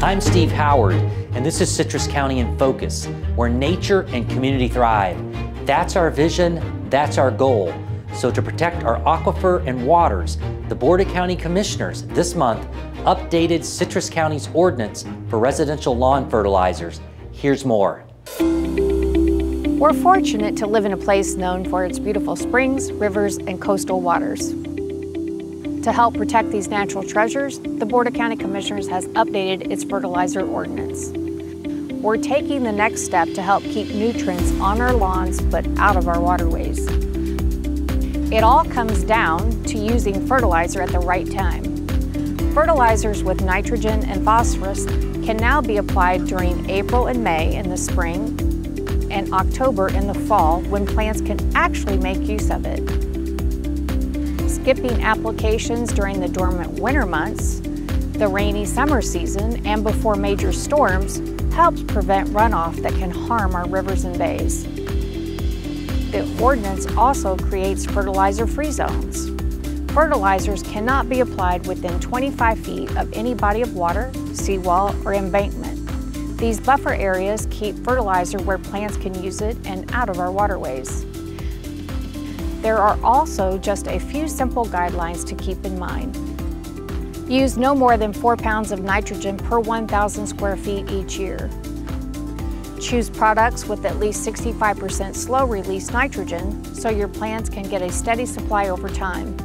I'm Steve Howard, and this is Citrus County in Focus, where nature and community thrive. That's our vision, that's our goal. So to protect our aquifer and waters, the Board of County Commissioners this month updated Citrus County's ordinance for residential lawn fertilizers. Here's more. We're fortunate to live in a place known for its beautiful springs, rivers, and coastal waters. To help protect these natural treasures, the Board of County Commissioners has updated its fertilizer ordinance. We're taking the next step to help keep nutrients on our lawns but out of our waterways. It all comes down to using fertilizer at the right time. Fertilizers with nitrogen and phosphorus can now be applied during April and May in the spring and October in the fall when plants can actually make use of it. Skipping applications during the dormant winter months, the rainy summer season, and before major storms helps prevent runoff that can harm our rivers and bays. The ordinance also creates fertilizer-free zones. Fertilizers cannot be applied within 25 feet of any body of water, seawall, or embankment. These buffer areas keep fertilizer where plants can use it and out of our waterways. There are also just a few simple guidelines to keep in mind. Use no more than 4 pounds of nitrogen per 1,000 square feet each year. Choose products with at least 65% slow-release nitrogen so your plants can get a steady supply over time.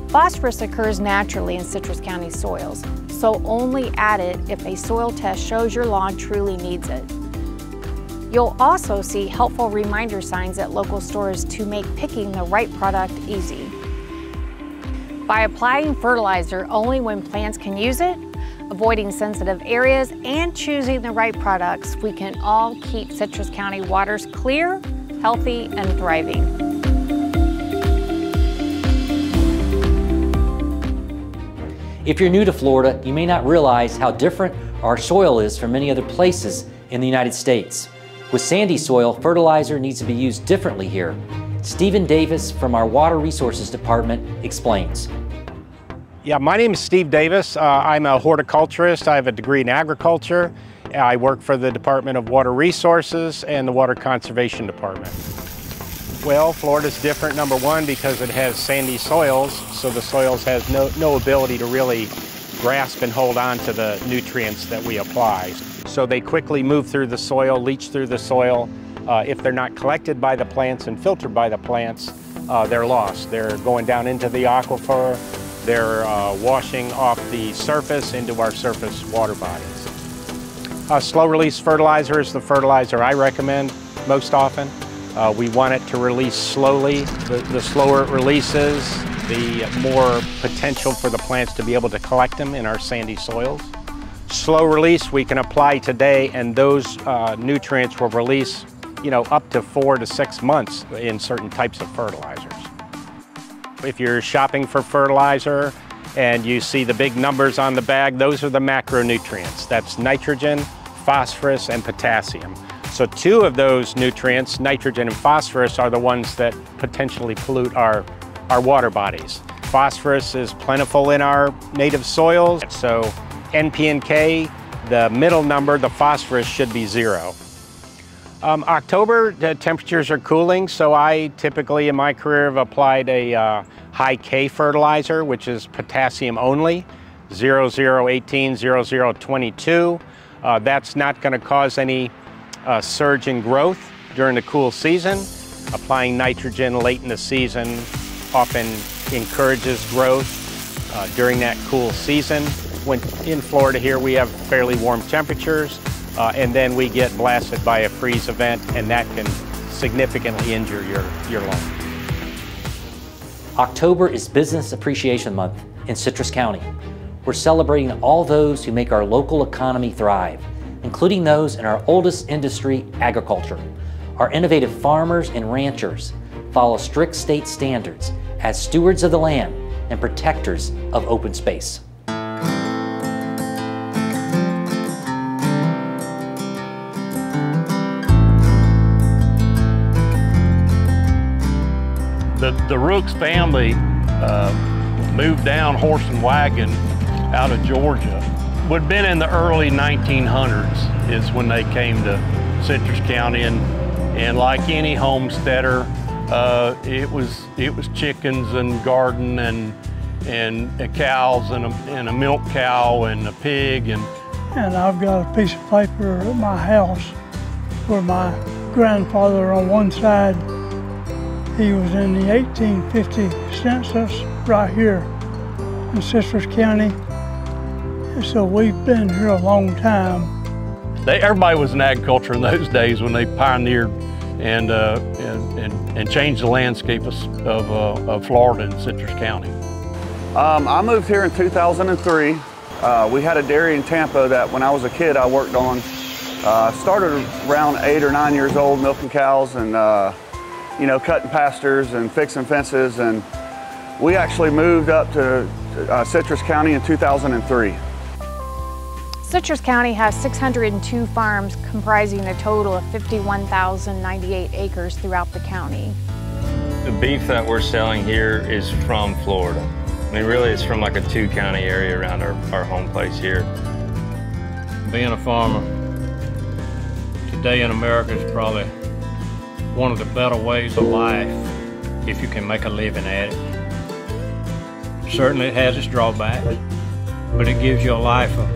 Phosphorus occurs naturally in Citrus County soils, so only add it if a soil test shows your lawn truly needs it. You'll also see helpful reminder signs at local stores to make picking the right product easy. By applying fertilizer only when plants can use it, avoiding sensitive areas, and choosing the right products, we can all keep Citrus County waters clear, healthy, and thriving. If you're new to Florida, you may not realize how different our soil is from many other places in the United States. With sandy soil, fertilizer needs to be used differently here. Stephen Davis from our Water Resources Department explains. Yeah, my name is Steve Davis. I'm a horticulturist. I have a degree in agriculture. I work for the Department of Water Resources and the Water Conservation Department. Well, Florida's different, number one, because it has sandy soils, so the soils has no ability to really grasp and hold on to the nutrients that we apply. So they quickly move through the soil, leach through the soil. If they're not collected by the plants and filtered by the plants, they're lost. They're going down into the aquifer. They're washing off the surface into our surface water bodies. Slow-release fertilizer is the fertilizer I recommend most often. We want it to release slowly. The slower it releases, the more potential for the plants to be able to collect them in our sandy soils. Slow release we can apply today, and those nutrients will release, up to 4 to 6 months in certain types of fertilizers. If you're shopping for fertilizer and you see the big numbers on the bag, those are the macronutrients. That's nitrogen, phosphorus, and potassium. So 2 of those nutrients, nitrogen and phosphorus, are the ones that potentially pollute our water bodies. Phosphorus is plentiful in our native soils, so NP and K, the middle number, the phosphorus, should be 0. October, the temperatures are cooling, so I typically in my career have applied a high K fertilizer, which is potassium only, 0018, 0022. That's not going to cause any surge in growth during the cool season. Applying nitrogen late in the season often encourages growth during that cool season. When in Florida here we have fairly warm temperatures, and then we get blasted by a freeze event, and that can significantly injure your lawn. October is Business Appreciation Month in Citrus County. We're celebrating all those who make our local economy thrive, including those in our oldest industry, agriculture. Our innovative farmers and ranchers follow strict state standards as stewards of the land and protectors of open space. The Rooks family moved down horse and wagon out of Georgia would have been in the early 1900s is when they came to Citrus County, and like any homesteader, it was chickens and garden and cows and a milk cow and a pig and I've got a piece of paper at my house where my grandfather on one side, he was in the 1850 census right here in Citrus County. And so we've been here a long time. Everybody was in agriculture in those days when they pioneered and changed the landscape of Florida and Citrus County. I moved here in 2003. We had a dairy in Tampa that when I was a kid I worked on. Started around 8 or 9 years old, milking cows and you know, cutting pastures and fixing fences, and we actually moved up to Citrus County in 2003. Citrus County has 602 farms comprising a total of 51,098 acres throughout the county. The beef that we're selling here is from Florida. I mean, really, it's from like a 2-county area around our home place here. Being a farmer today in America is probably one of the better ways of life if you can make a living at it. Certainly it has its drawbacks, but it gives you a life of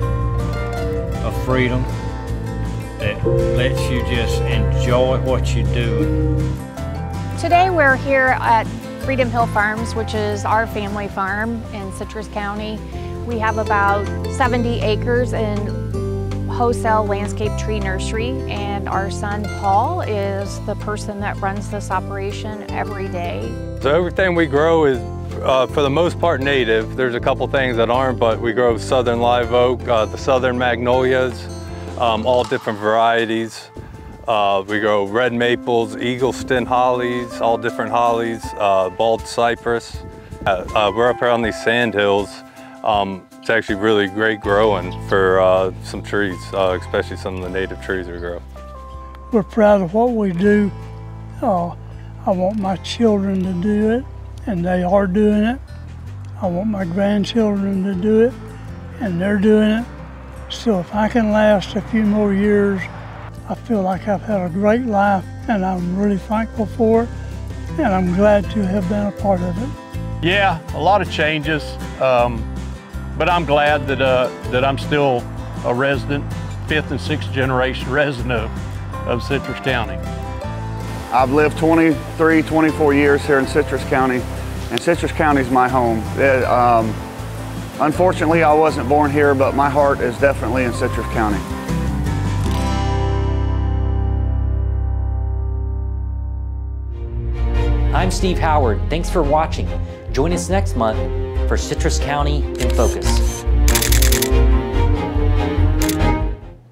freedom that lets you just enjoy what you do. Today we're here at Freedom Hill Farms, which is our family farm in Citrus County. We have about 70 acres in wholesale landscape tree nursery, and our son Paul is the person that runs this operation every day. So everything we grow is for the most part native. There's a couple things that aren't, but we grow southern live oak, the southern magnolias, all different varieties. We grow red maples, Eagleston hollies, all different hollies, bald cypress. We're up here on these sand hills. It's actually really great growing for some trees, especially some of the native trees we grow. We're proud of what we do. I want my children to do it, and they are doing it. I want my grandchildren to do it, and they're doing it. So if I can last a few more years, I feel like I've had a great life, and I'm really thankful for it, and I'm glad to have been a part of it. Yeah, a lot of changes, but I'm glad that I'm still a resident, 5th and 6th generation resident of Citrus County. I've lived 23, 24 years here in Citrus County, and Citrus County is my home. Unfortunately, I wasn't born here, but my heart is definitely in Citrus County. I'm Steve Howard. Thanks for watching. Join us next month for Citrus County in Focus.